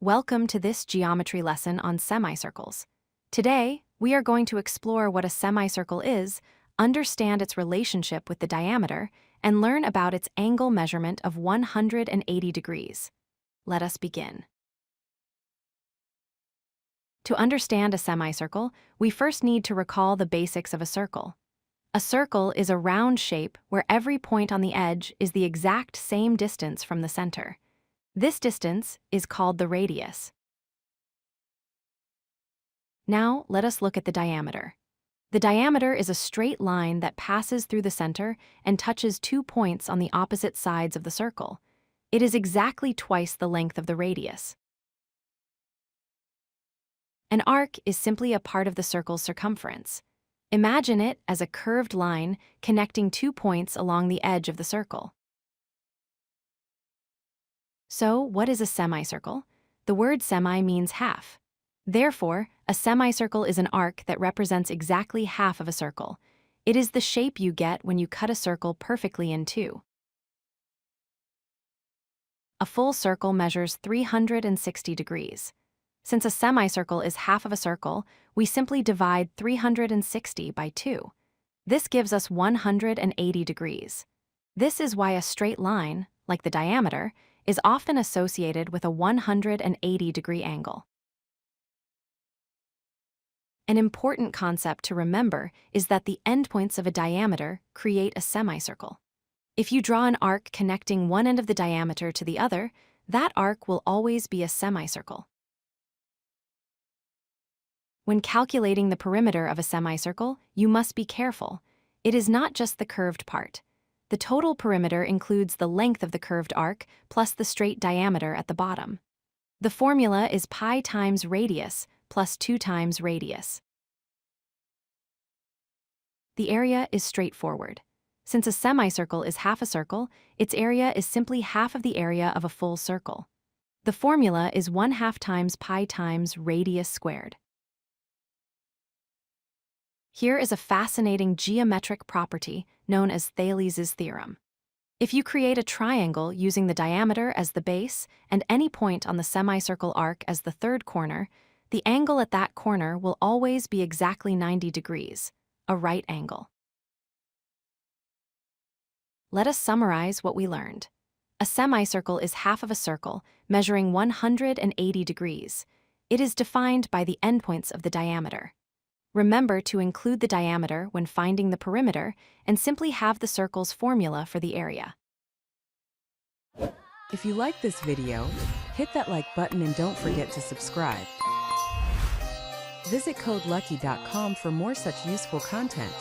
Welcome to this geometry lesson on semicircles. Today, we are going to explore what a semicircle is, understand its relationship with the diameter, and learn about its angle measurement of 180 degrees. Let us begin. To understand a semicircle, we first need to recall the basics of a circle. A circle is a round shape where every point on the edge is the exact same distance from the center. This distance is called the radius. Now, let us look at the diameter. The diameter is a straight line that passes through the center and touches 2 points on the opposite sides of the circle. It is exactly twice the length of the radius. An arc is simply a part of the circle's circumference. Imagine it as a curved line connecting 2 points along the edge of the circle. So, what is a semicircle? The word semi means half. Therefore, a semicircle is an arc that represents exactly half of a circle. It is the shape you get when you cut a circle perfectly in two. A full circle measures 360 degrees. Since a semicircle is half of a circle, we simply divide 360 by 2. This gives us 180 degrees. This is why a straight line, like the diameter, is often associated with a 180-degree angle. An important concept to remember is that the endpoints of a diameter create a semicircle. If you draw an arc connecting one end of the diameter to the other, that arc will always be a semicircle. When calculating the perimeter of a semicircle, you must be careful. It is not just the curved part. The total perimeter includes the length of the curved arc plus the straight diameter at the bottom. The formula is pi times radius plus 2 times radius. The area is straightforward. Since a semicircle is half a circle, its area is simply half of the area of a full circle. The formula is 1/2 times pi times radius squared. Here is a fascinating geometric property known as Thales' theorem. If you create a triangle using the diameter as the base and any point on the semicircle arc as the third corner, the angle at that corner will always be exactly 90 degrees, a right angle. Let us summarize what we learned. A semicircle is half of a circle, measuring 180 degrees. It is defined by the endpoints of the diameter. Remember to include the diameter when finding the perimeter and simply have the circle's formula for the area. If you like this video, hit that like button and don't forget to subscribe. Visit codelucky.com for more such useful content.